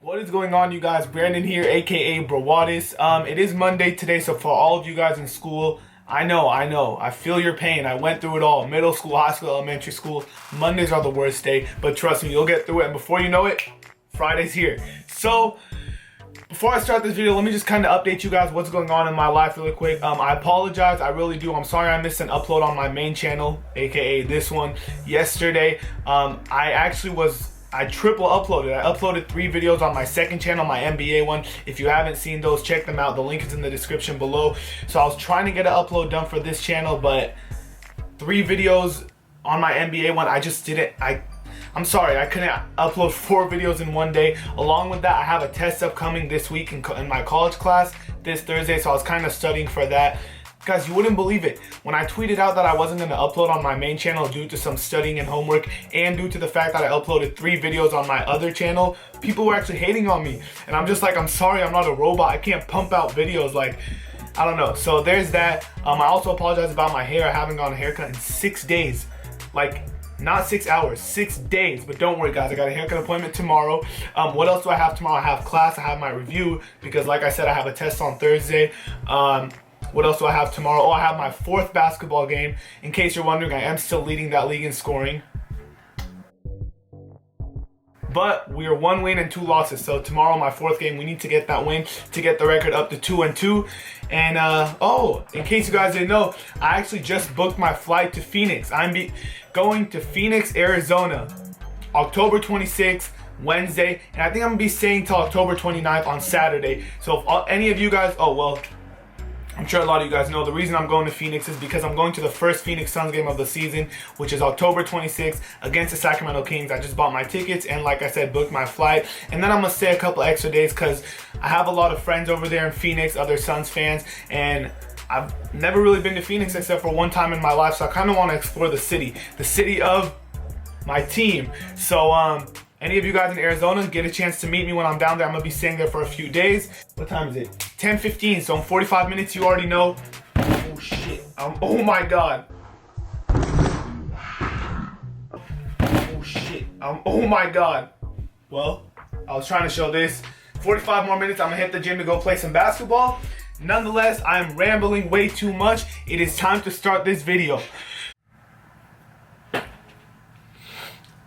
What is going on, you guys? Brandon here, aka Brawadis. It is Monday today, so for all of you guys in school, I know, I feel your pain. I went through it all. Middle school, high school, elementary school. Mondays are the worst day, but trust me, you'll get through it. And before you know it, Friday's here. So, before I start this video, let me just kind of update you guys what's going on in my life really quick. I apologize, I really do. I'm sorry I missed an upload on my main channel, aka this one, yesterday. I triple uploaded. I uploaded 3 videos on my second channel, my NBA one. If you haven't seen those, check them out. The link is in the description below. So I was trying to get an upload done for this channel, but 3 videos on my NBA one, I just didn't. I'm sorry, I couldn't upload 4 videos in one day. Along with that, I have a test upcoming this week in my college class this Thursday, so I was kind of studying for that. Guys, you wouldn't believe it. When I tweeted out that I wasn't going to upload on my main channel due to some studying and homework and due to the fact that I uploaded 3 videos on my other channel, people were actually hating on me. And I'm just like, I'm sorry, I'm not a robot. I can't pump out videos. Like, I don't know. So there's that. I also apologize about my hair. I haven't gotten a haircut in 6 days. Like, not 6 hours, 6 days. But don't worry, guys, I got a haircut appointment tomorrow. What else do I have tomorrow? I have class, I have my review, because like I said, I have a test on Thursday. What else do I have tomorrow? Oh, I have my 4th basketball game. In case you're wondering, I am still leading that league in scoring. But we are 1 win and 2 losses. So tomorrow, my 4th game, we need to get that win to get the record up to 2-2. And oh, in case you guys didn't know, I actually just booked my flight to Phoenix. I'm going to Phoenix, Arizona, October 26th. Wednesday, and I think I'm gonna be staying till October 29th on Saturday. So if any of you guys, oh well, I'm sure a lot of you guys know the reason I'm going to Phoenix is because I'm going to the first Phoenix Suns game of the season, which is October 26th against the Sacramento Kings. I just bought my tickets and, like I said, booked my flight. And then I'm going to stay a couple extra days because I have a lot of friends over there in Phoenix, other Suns fans, and I've never really been to Phoenix except for one time in my life, so I kind of want to explore the city of my team. So, any of you guys in Arizona, get a chance to meet me when I'm down there. I'm gonna be staying there for a few days. What time is it? 10:15, so in 45 minutes, you already know. Oh shit, oh my God. Oh shit, oh my God. Well, I was trying to show this. 45 more minutes, I'm gonna hit the gym to go play some basketball. Nonetheless, I am rambling way too much. It is time to start this video.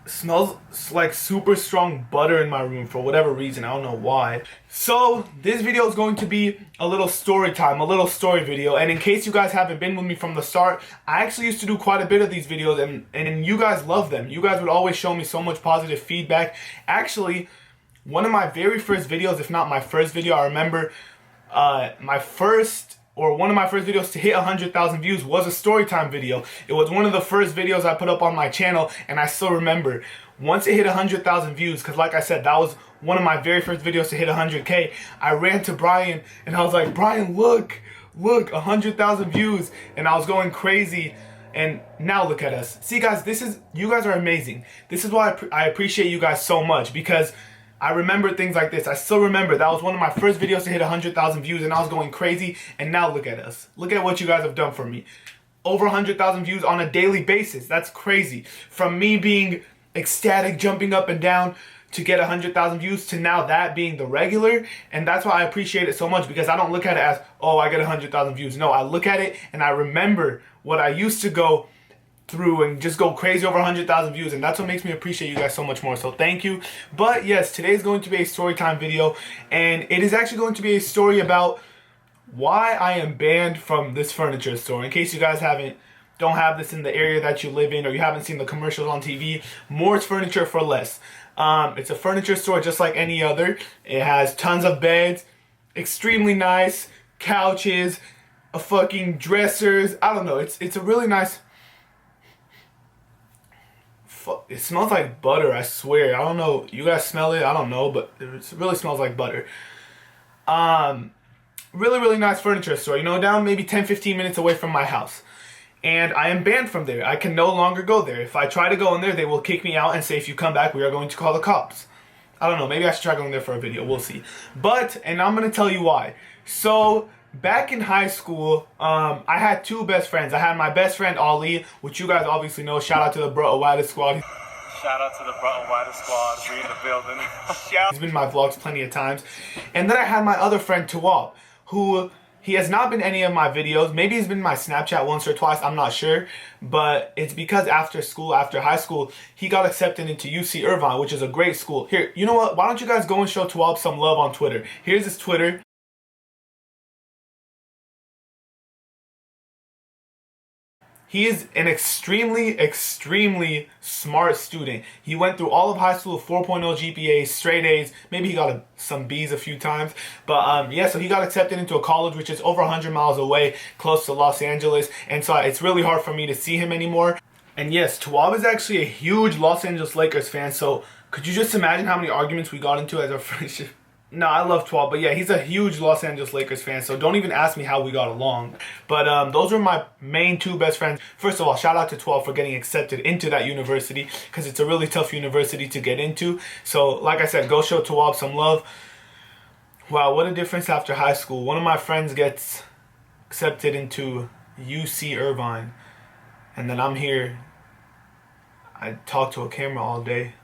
Smells like super strong butter in my room for whatever reason. I don't know why. So this video is going to be a little story time, a little story video. And in case you guys haven't been with me from the start, I actually used to do quite a bit of these videos, and you guys love them. You guys would always show me so much positive feedback. Actually, one of my very first videos, if not my first video, I remember one of my first videos to hit 100,000 views was a storytime video. It was one of the first videos I put up on my channel, and I still remember once it hit 100,000 views, because like I said, that was one of my very first videos to hit 100K. I ran to Brian and I was like, Brian, look, 100,000 views, and I was going crazy. And now look at us. See, guys, you guys are amazing. This is why I appreciate you guys so much, because I remember things like this. I still remember that was one of my first videos to hit 100,000 views, and I was going crazy. And now look at us. Look at what you guys have done for me. Over 100,000 views on a daily basis. That's crazy. From me being ecstatic, jumping up and down to get 100,000 views to now that being the regular. And that's why I appreciate it so much, because I don't look at it as, oh, I get 100,000 views. No, I look at it and I remember what I used to go through and just go crazy over 100,000 views, and that's what makes me appreciate you guys so much more, so thank you. But yes, today is going to be a story time video, and it is actually going to be a story about why I am banned from this furniture store. In case you guys don't have this in the area that you live in, or you haven't seen the commercials on TV, Moore's Furniture for Less. It's a furniture store just like any other. It has tons of beds, extremely nice couches, a fucking dressers. I don't know, it's a really nice. It smells like butter, I swear. I don't know. You guys smell it? I don't know, but it really smells like butter. Really, really nice furniture store. You know, down maybe 10-15 minutes away from my house. And I am banned from there. I can no longer go there. If I try to go in there, they will kick me out and say, if you come back, we are going to call the cops. I don't know. Maybe I should try going there for a video. We'll see. And I'm going to tell you why. So, back in high school, I had 2 best friends. I had my best friend, Ali, which you guys obviously know. Shout out to the Brawadis squad. Shout out to the Brawadis squad. We in the building. He's been in my vlogs plenty of times. And then I had my other friend Tawab, who he has not been in any of my videos. Maybe he's been in my Snapchat once or twice, I'm not sure. But it's because after school, after high school, he got accepted into UC Irvine, which is a great school. Here, you know what? Why don't you guys go and show Tawab some love on Twitter? Here's his Twitter. He is an extremely smart student. He went through all of high school, 4.0 GPA, straight A's. Maybe he got some B's a few times. But yeah, so he got accepted into a college which is over 100 miles away, close to Los Angeles. And so it's really hard for me to see him anymore. And yes, Tawab is actually a huge Los Angeles Lakers fan. So could you just imagine how many arguments we got into as our friendship? No, I love 12, but yeah, he's a huge Los Angeles Lakers fan, so don't even ask me how we got along. But those were my main two best friends. First of all, shout out to 12 for getting accepted into that university, because it's a really tough university to get into. So, like I said, go show 12 some love. Wow, what a difference after high school. One of my friends gets accepted into UC Irvine, and then I'm here. I talk to a camera all day.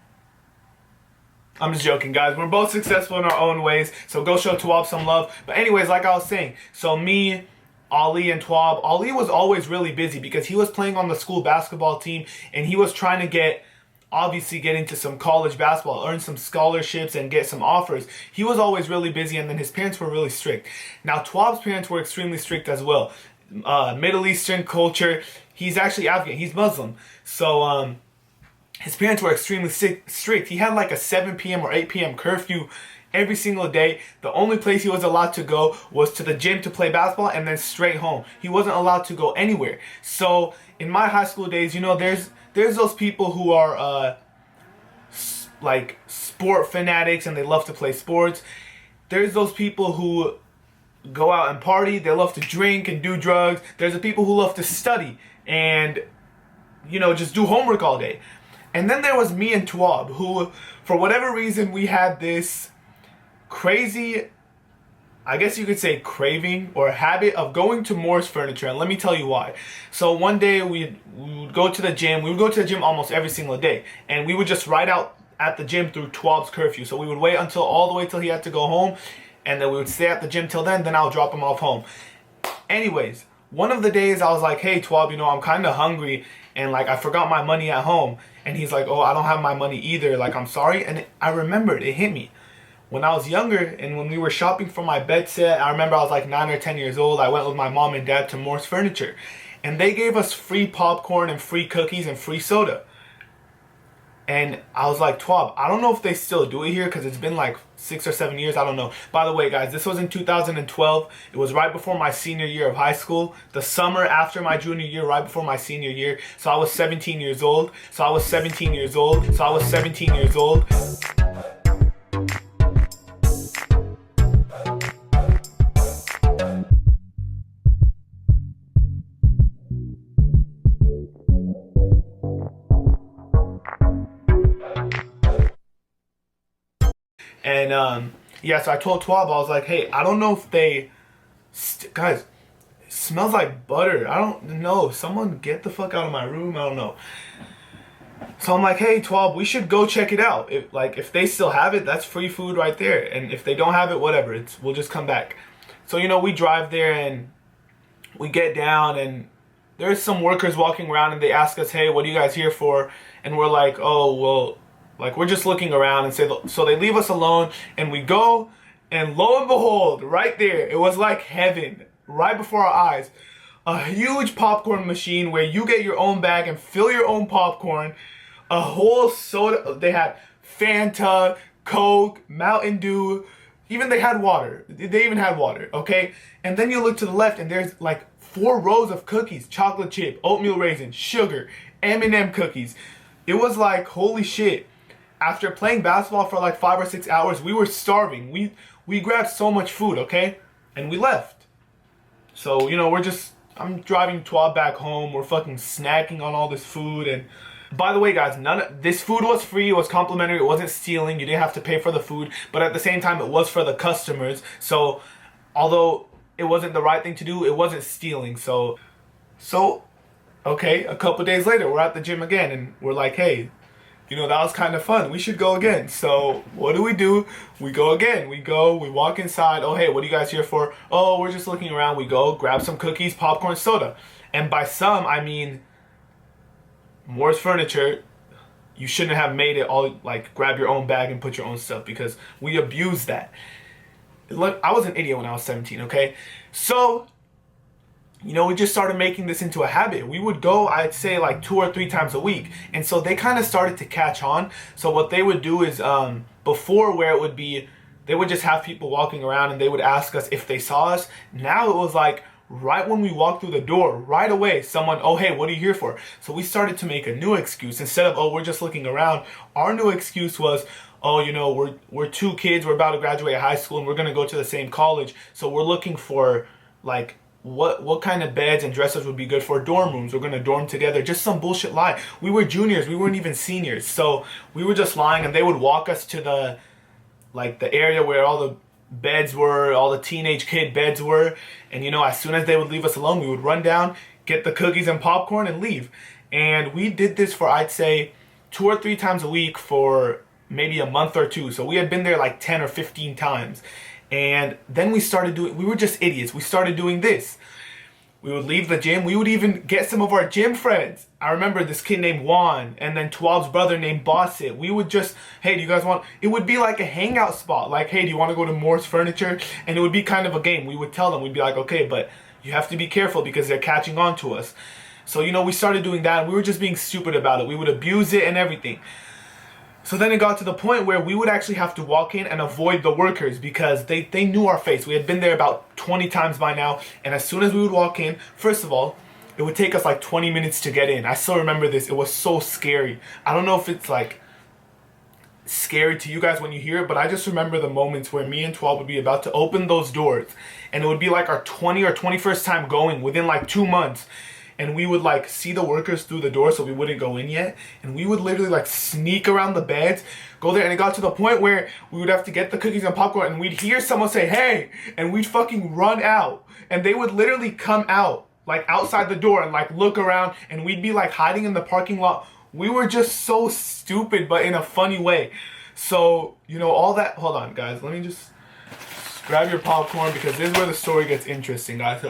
I'm just joking, guys. We're both successful in our own ways, so go show Tawab some love. But anyways, like I was saying, so me, Ali, and Tawab, Ali was always really busy because he was playing on the school basketball team, and he was trying to obviously get into some college basketball, earn some scholarships, and get some offers. He was always really busy, and then his parents were really strict. Now, Tawab's parents were extremely strict as well. Middle Eastern culture. He's actually Afghan. He's Muslim. So, his parents were extremely strict. He had like a 7 p.m. or 8 p.m. curfew every single day. The only place he was allowed to go was to the gym to play basketball and then straight home. He wasn't allowed to go anywhere. So in my high school days, you know, there's those people who are like sport fanatics and they love to play sports. There's those people who go out and party. They love to drink and do drugs. There's the people who love to study and, you know, just do homework all day. And then there was me and Tawab, who, for whatever reason, we had this crazy, I guess you could say craving or habit of going to Moore's Furniture. And let me tell you why. So one day we would go to the gym. We would go to the gym almost every single day. And we would just ride out at the gym through Tawab's curfew. So we would wait until all the way till he had to go home. And then we would stay at the gym till then. Then I'll drop him off home. Anyways, one of the days I was like, hey, Tawab, you know, I'm kind of hungry. And like, I forgot my money at home. And he's like, oh, I don't have my money either. Like, I'm sorry. And I remembered, it hit me. When I was younger and when we were shopping for my bed set, I remember I was like 9 or 10 years old. I went with my mom and dad to Moore's Furniture. And they gave us free popcorn and free cookies and free soda. And I was like, Tawab, I don't know if they still do it here because it's been like 6 or 7 years. I don't know. By the way, guys, this was in 2012. It was right before my senior year of high school. The summer after my junior year, right before my senior year. So I was 17 years old. So I was 17 years old. So I was 17 years old. And yeah, so I told Tawab, I was like, hey, I don't know if they, guys, it smells like butter. I don't know. Someone get the fuck out of my room. I don't know. So I'm like, hey, Tawab, we should go check it out. If they still have it, that's free food right there. And if they don't have it, whatever, we'll just come back. So, you know, we drive there and we get down and there's some workers walking around and they ask us, hey, what are you guys here for? And we're like, oh, well, like, we're just looking around and so they leave us alone and we go and lo and behold, right there, it was like heaven right before our eyes. A huge popcorn machine where you get your own bag and fill your own popcorn. A whole soda. They had Fanta, Coke, Mountain Dew. Even they had water. They even had water, okay? And then you look to the left and there's like 4 rows of cookies. Chocolate chip, oatmeal raisin, sugar, M&M cookies. It was like, holy shit. After playing basketball for like 5 or 6 hours, we were starving. We grabbed so much food, okay? And we left. So, you know, I'm driving Tawab back home. We're fucking snacking on all this food. And by the way, guys, this food was free. It was complimentary. It wasn't stealing. You didn't have to pay for the food. But at the same time, it was for the customers. So, although it wasn't the right thing to do, it wasn't stealing. So, okay, a couple days later, we're at the gym again. And we're like, hey, you know, that was kind of fun. We should go again. So what do? We go again. We walk inside. Oh, hey, what are you guys here for? Oh, we're just looking around. We go grab some cookies, popcorn, soda. And by some, I mean Moore's Furniture. You shouldn't have made it all like grab your own bag and put your own stuff, because we abused that. Look, I was an idiot when I was 17, okay? So, you know, we just started making this into a habit. We would go, I'd say, like 2 or 3 times a week. And so they kind of started to catch on. So what they would do is, before, where it would be, they would just have people walking around and they would ask us if they saw us. Now it was like, right when we walked through the door, right away, someone, oh, hey, what are you here for? So we started to make a new excuse. Instead of, oh, we're just looking around, our new excuse was, oh, you know, we're 2 kids, we're about to graduate high school, and we're going to go to the same college. So we're looking for, like, what kind of beds and dressers would be good for dorm rooms. We're going to dorm together. Just some bullshit lie. We were juniors. We weren't even seniors. So we were just lying, and they would walk us to the area where all the beds were, all the teenage kid beds were. And, you know, as soon as they would leave us alone, we would run down, get the cookies and popcorn, and leave. And we did this for, I'd say, 2 or 3 times a week for maybe a month or 2. So we had been there like 10 or 15 times. And then we were just idiots. We started doing this. We would leave the gym. We would even get some of our gym friends. I remember this kid named Juan, and then 12's brother named Bossit. We would just, hey, do you guys want, it would be like a hangout spot. Like, hey, do you want to go to Moore's Furniture? And it would be kind of a game. We would tell them, we'd be like, okay, but you have to be careful because they're catching on to us. So, you know, we started doing that, and we were just being stupid about it. We would abuse it and everything. So then it got to the point where we would actually have to walk in and avoid the workers because they knew our face. We had been there about 20 times by now. And as soon as we would walk in, first of all, it would take us like 20 minutes to get in. I still remember this. It was so scary. I don't know if it's like scary to you guys when you hear it, but I just remember the moments where me and 12 would be about to open those doors. And it would be like our 20 or 21st time going within like 2 months. And we would like see the workers through the door so we wouldn't go in yet. And we would literally like sneak around the beds, go there, and it got to the point where we would have to get the cookies and popcorn and we'd hear someone say, hey, and we'd fucking run out. And they would literally come out, like outside the door and like look around, and we'd be like hiding in the parking lot. We were just so stupid, but in a funny way. So, you know, all that, hold on guys, let me just grab your popcorn because this is where the story gets interesting, guys.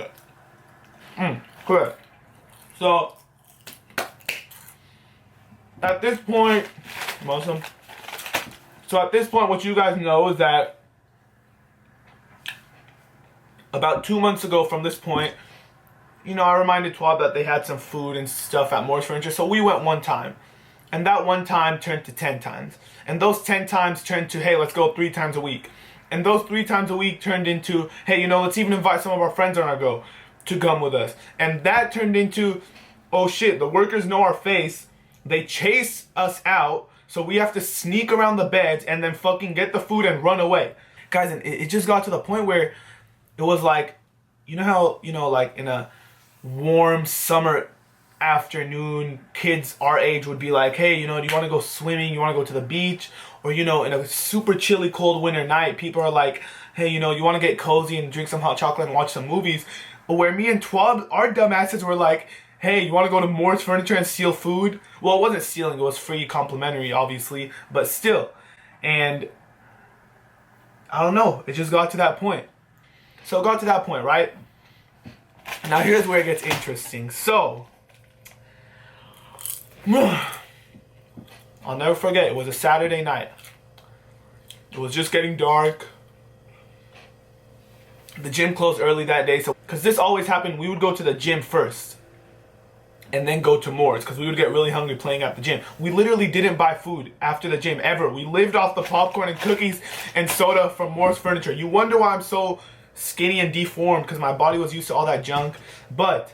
Cool. So, at this point, what you guys know is that about 2 months ago from this point, you know, I reminded 12 that they had some food and stuff at Moore's Furniture, so we went one time. And that one time turned to 10 times. And those 10 times turned to, hey, let's go 3 times a week. And those 3 times a week turned into, hey, you know, let's even invite some of our friends on our go to come with us. And that turned into, oh shit, the workers know our face. They chase us out, so we have to sneak around the beds and then fucking get the food and run away. Guys, and it just got to the point where it was like, you know how, you know, like in a warm summer afternoon, kids our age would be like, hey, you know, do you want to go swimming? You want to go to the beach? Or, you know, in a super chilly, cold winter night, people are like, hey, you know, you want to get cozy and drink some hot chocolate and watch some movies? But where me and Twab, our dumbasses were like, hey, you want to go to Moore's Furniture and steal food? Well, it wasn't stealing, it was free, complimentary, obviously, but still. And I don't know, it just got to that point. So it got to that point, right? Now here's where it gets interesting. So, I'll never forget, it was a Saturday night. It was just getting dark. The gym closed early that day, so because this always happened, we would go to the gym first and then go to Moore's because we would get really hungry playing at the gym. We literally didn't buy food after the gym ever. We lived off the popcorn and cookies and soda from Moore's Furniture. You wonder why I'm so skinny and deformed, because my body was used to all that junk. But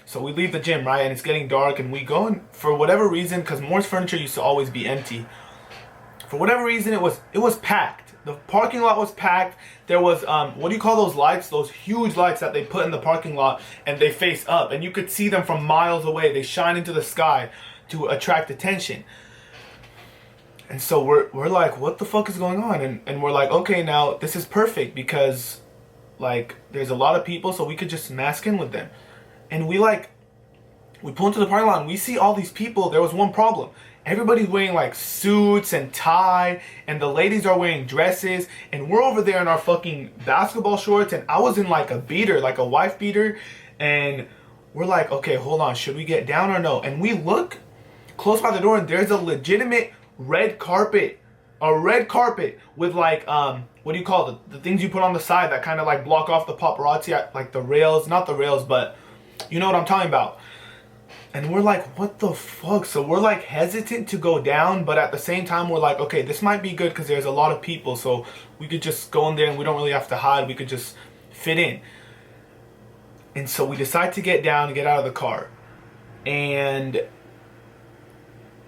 so we leave the gym, right, and it's getting dark, and we go, and for whatever reason, because Moore's Furniture used to always be empty, for whatever reason it was packed. The parking lot was packed. There was, what do you call those lights? Those huge lights that they put in the parking lot, and they face up. And you could see them from miles away. They shine into the sky to attract attention. And so we're like, what the fuck is going on? And we're like, okay, now this is perfect because, like, there's a lot of people, so we could just mask in with them. And we pull into the parking lot, and we see all these people. There was one problem. Everybody's wearing like suits and tie, and the ladies are wearing dresses, and we're over there in our fucking basketball shorts, and I was in like a beater, like a wife beater, and we're like, okay, hold on, should we get down or no? And we look close by the door, and there's a legitimate red carpet, a red carpet with like what do you call it? The things you put on the side that kind of like block off the paparazzi, like the rails, not the rails, but you know what I'm talking about. And we're like, what the fuck? So we're like hesitant to go down, but at the same time, we're like, okay, this might be good because there's a lot of people. So we could just go in there and we don't really have to hide. We could just fit in. And so we decide to get down and get out of the car. And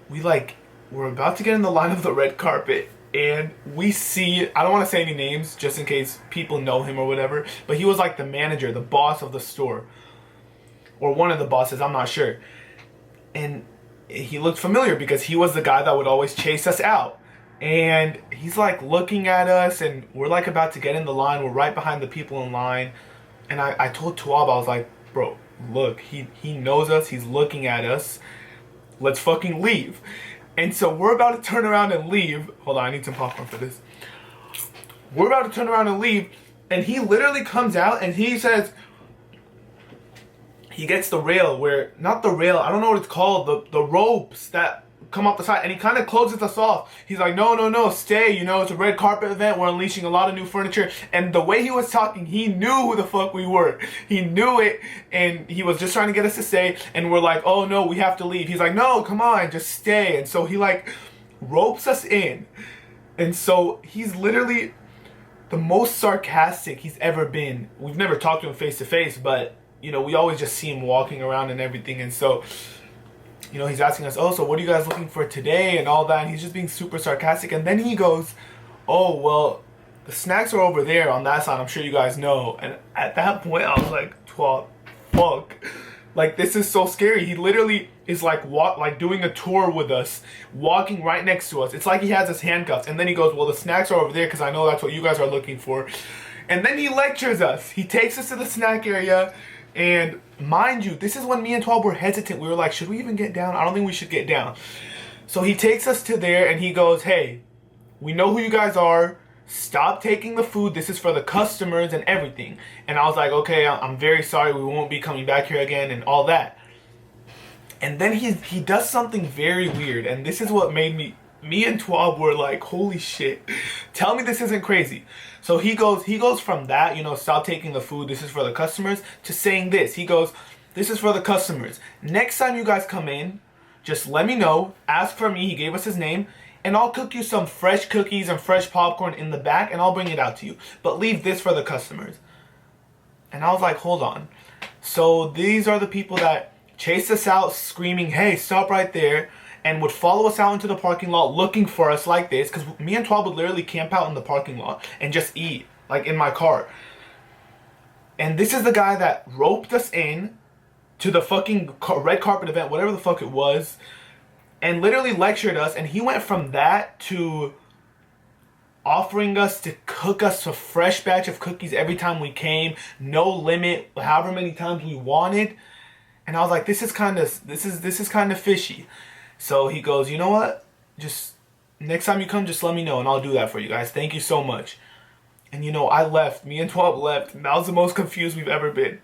we're about to get in the line of the red carpet. And we see, I don't want to say any names just in case people know him or whatever, but he was like the manager, the boss of the store. Or one of the bosses, I'm not sure. And he looked familiar because he was the guy that would always chase us out. And he's like looking at us, and we're like about to get in the line. We're right behind the people in line. And I told Tuab, I was like, bro, look, he knows us. He's looking at us. Let's fucking leave. And so we're about to turn around and leave. Hold on, I need some popcorn for this. We're about to turn around and leave. And he literally comes out and he says, he gets the rail where, not the rail, I don't know what it's called, the ropes that come off the side, and he kind of closes us off. He's like, no, stay, it's a red carpet event, we're unleashing a lot of new furniture. And the way he was talking, he knew who the fuck we were. He knew it, and he was just trying to get us to stay, and we're like, oh no, we have to leave. He's like, no, come on, just stay. And so he like ropes us in. And so he's literally the most sarcastic he's ever been. We've never talked to him face to face, but we always just see him walking around and everything. And so, he's asking us, oh, so what are you guys looking for today and all that? And he's just being super sarcastic. And then he goes, oh, well, the snacks are over there on that side. I'm sure you guys know. And at that point, I was like, fuck. Like, this is so scary. He literally is like doing a tour with us, walking right next to us. It's like he has his handcuffs. And then he goes, well, the snacks are over there because I know that's what you guys are looking for. And then he lectures us. He takes us to the snack area. And mind you, this is when me and 12 were hesitant. We were like, should we even get down? I don't think we should get down. So he takes us to there and he goes, hey, we know who you guys are. Stop taking the food. This is for the customers and everything. And I was like, okay, I'm very sorry. We won't be coming back here again and all that. And then he does something very weird. And this is what made me and 12 were like, holy shit. Tell me this isn't crazy. So he goes from that, stop taking the food, this is for the customers, to saying this. He goes, this is for the customers. Next time you guys come in, just let me know, ask for me, he gave us his name, and I'll cook you some fresh cookies and fresh popcorn in the back, and I'll bring it out to you. But leave this for the customers. And I was like, hold on. So these are the people that chased us out screaming, hey, stop right there, and would follow us out into the parking lot looking for us like this, because me and 12 would literally camp out in the parking lot and just eat, like in my car. And this is the guy that roped us in to the fucking red carpet event, whatever the fuck it was, and literally lectured us. And he went from that to offering us to cook us a fresh batch of cookies every time we came, no limit, however many times we wanted. And I was like, this is kind of fishy. So he goes, you know what? Just next time you come, just let me know and I'll do that for you guys. Thank you so much. And I left. Me and 12 left. And that was the most confused we've ever been.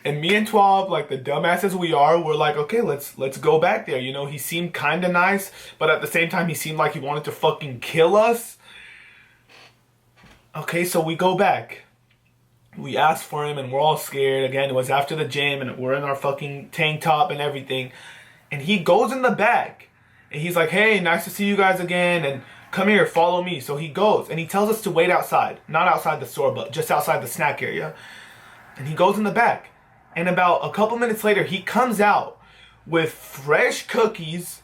And me and 12, like the dumbasses we are, we're like, okay, let's go back there. He seemed kind of nice, but at the same time, he seemed like he wanted to fucking kill us. Okay, so we go back. We asked for him and we're all scared. Again, it was after the gym and we're in our fucking tank top and everything. And he goes in the back and he's like, hey, nice to see you guys again. And come here, follow me. So he goes and he tells us to wait outside. Not outside the store, but just outside the snack area. And he goes in the back. And about a couple minutes later, he comes out with fresh cookies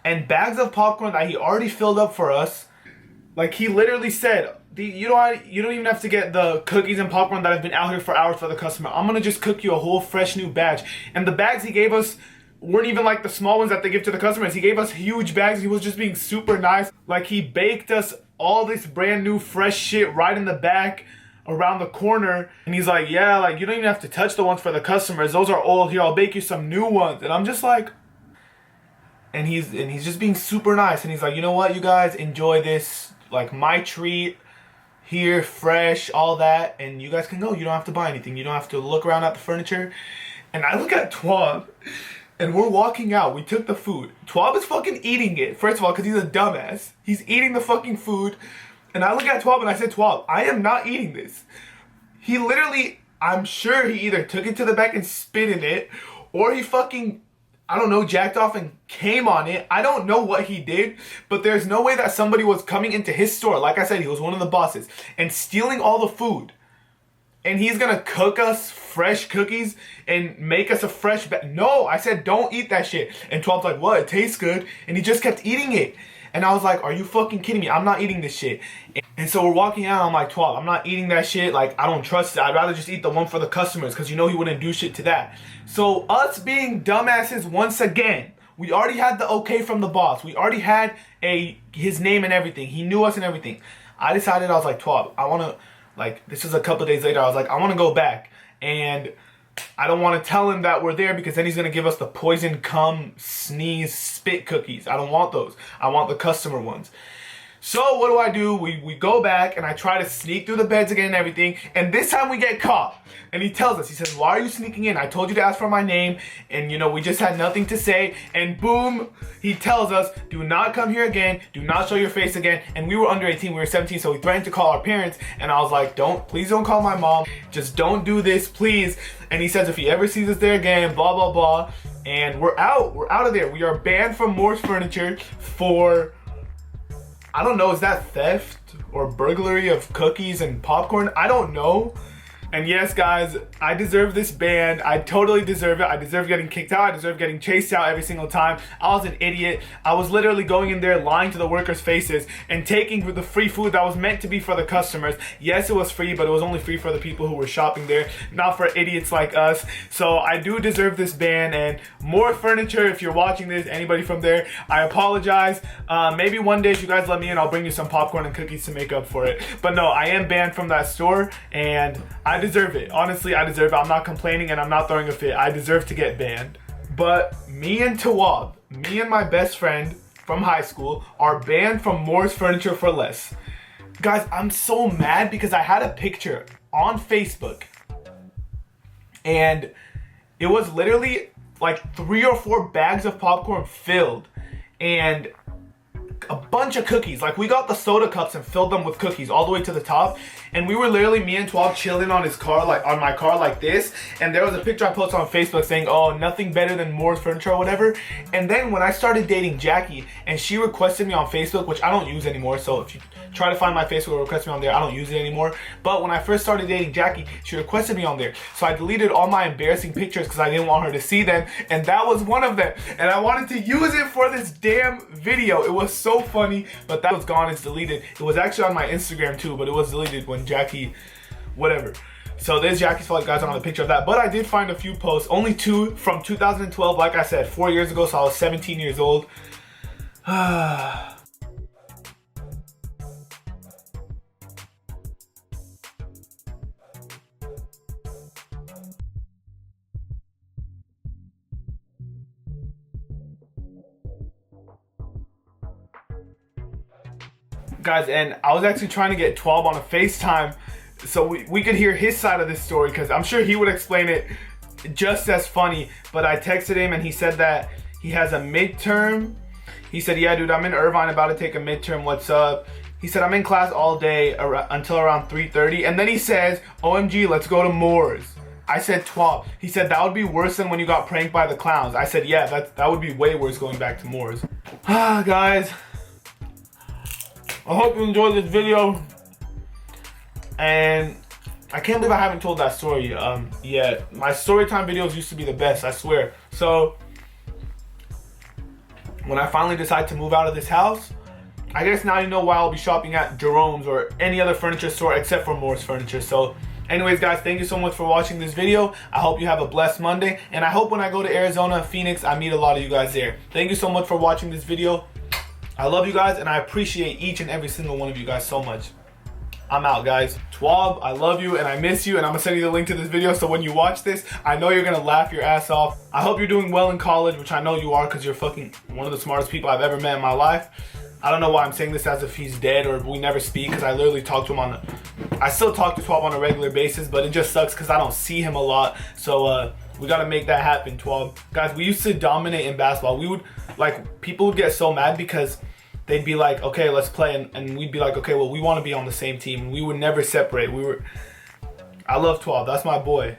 and bags of popcorn that he already filled up for us. Like he literally said, you don't even have to get the cookies and popcorn that have been out here for hours for the customer. I'm going to just cook you a whole fresh new batch. And the bags he gave us weren't even like the small ones that they give to the customers. He gave us huge bags. He was just being super nice. Like he baked us all this brand new fresh shit right in the back around the corner. And he's like, yeah, like you don't even have to touch the ones for the customers. Those are old. Here, I'll bake you some new ones. And I'm just like, and he's just being super nice, and he's like, you know what, you guys enjoy this, like my treat here, fresh, all that, and you guys can go. You don't have to buy anything. You don't have to look around at the furniture. And I look at Twab, and we're walking out. We took the food. Twab is fucking eating it. First of all, because he's a dumbass. He's eating the fucking food. And I look at Twab and I said, Twab, I am not eating this. He literally, I'm sure he either took it to the back and spit in it, or he fucking, I don't know, jacked off and came on it. I don't know what he did, but there's no way that somebody was coming into his store. Like I said, he was one of the bosses, and stealing all the food. And he's gonna cook us fresh cookies and make us a fresh No, I said don't eat that shit. And 12's like, what? It tastes good. And he just kept eating it. And I was like, are you fucking kidding me? I'm not eating this shit. And so we're walking out, I'm like, 12, I'm not eating that shit. Like, I don't trust it. I'd rather just eat the one for the customers, because you know he wouldn't do shit to that. So us being dumbasses once again, we already had the okay from the boss. We already had his name and everything. He knew us and everything. I decided, I was like, 12, I wanna, like, this is a couple days later, I was like, I want to go back, and I don't want to tell him that we're there, because then he's going to give us the poison, cum, sneeze, spit cookies. I don't want those. I want the customer ones. So what do? We go back, and I try to sneak through the beds again and everything, and this time we get caught. And he tells us, he says, why are you sneaking in? I told you to ask for my name, and you know, we just had nothing to say, and boom, he tells us, do not come here again, do not show your face again. And we were under 18, we were 17, so we threatened to call our parents, and I was like, please don't call my mom, just don't do this, please. And he says, if he ever sees us there again, blah, blah, blah. And we're out of there. We are banned from Moore's Furniture for, I don't know, is that theft or burglary of cookies and popcorn? I don't know. And yes, guys, I deserve this ban. I totally deserve it. I deserve getting kicked out. I deserve getting chased out every single time. I was an idiot. I was literally going in there lying to the workers' faces and taking the free food that was meant to be for the customers. Yes, it was free, but it was only free for the people who were shopping there, not for idiots like us. So I do deserve this ban. And More Furniture, if you're watching this, anybody from there, I apologize. Maybe one day if you guys let me in, I'll bring you some popcorn and cookies to make up for it. But no, I am banned from that store, and I deserve it. Honestly, I deserve it. I'm not complaining, and I'm not throwing a fit. I deserve to get banned. But me and Tawab, me and my best friend from high school, are banned from Moore's Furniture for less. Guys, I'm so mad because I had a picture on Facebook, and it was literally like 3 or 4 bags of popcorn filled, and a bunch of cookies. Like, we got the soda cups and filled them with cookies all the way to the top, and we were literally, me and 12, chilling on his car, like on my car like this. And there was a picture I posted on Facebook saying, oh, nothing better than Moore's Furniture or whatever. And then when I started dating Jackie, and she requested me on Facebook, which I don't use anymore, so if you try to find my Facebook or request me on there, I don't use it anymore. But when I first started dating Jackie, she requested me on there, so I deleted all my embarrassing pictures because I didn't want her to see them, and that was one of them. And I wanted to use it for this damn video. It was so funny, but that was gone. It's deleted. It was actually on my Instagram too, but it was deleted when Jackie, whatever. So there's Jackie's fault, guys. I don't have a picture of that, but I did find a few posts, only 2 from 2012. Like I said, 4 years ago, so I was 17 years old. Guys, and I was actually trying to get 12 on a FaceTime so we could hear his side of this story, because I'm sure he would explain it just as funny. But I texted him, and he said that he has a midterm. He said, yeah, dude, I'm in Irvine about to take a midterm. What's up? He said, I'm in class all day until around 3:30. And then he says, OMG, let's go to Moore's. I said 12. He said, that would be worse than when you got pranked by the clowns. I said, yeah, that would be way worse going back to Moore's. Guys, I hope you enjoyed this video, and I can't believe I haven't told that story yet. My story time videos used to be the best, I swear. So when I finally decide to move out of this house, I guess now you know why I'll be shopping at Jerome's or any other furniture store except for Moore's Furniture. So anyways, guys, thank you so much for watching this video. I hope you have a blessed Monday, and I hope when I go to Arizona, Phoenix, I meet a lot of you guys there. Thank you so much for watching this video. I love you guys, and I appreciate each and every single one of you guys so much. I'm out, guys. Twab, I love you and I miss you, and I'm gonna send you the link to this video so when you watch this, I know you're gonna laugh your ass off. I hope you're doing well in college, which I know you are because you're fucking one of the smartest people I've ever met in my life. I don't know why I'm saying this as if he's dead or we never speak, because I literally talk to him I still talk to Twab on a regular basis, but it just sucks because I don't see him a lot. So we gotta make that happen, Twab. Guys, we used to dominate in basketball. We would, like, people would get so mad because they'd be like, okay, let's play, and we'd be like, okay, well, we want to be on the same team. We would never separate. I love Twab. That's my boy.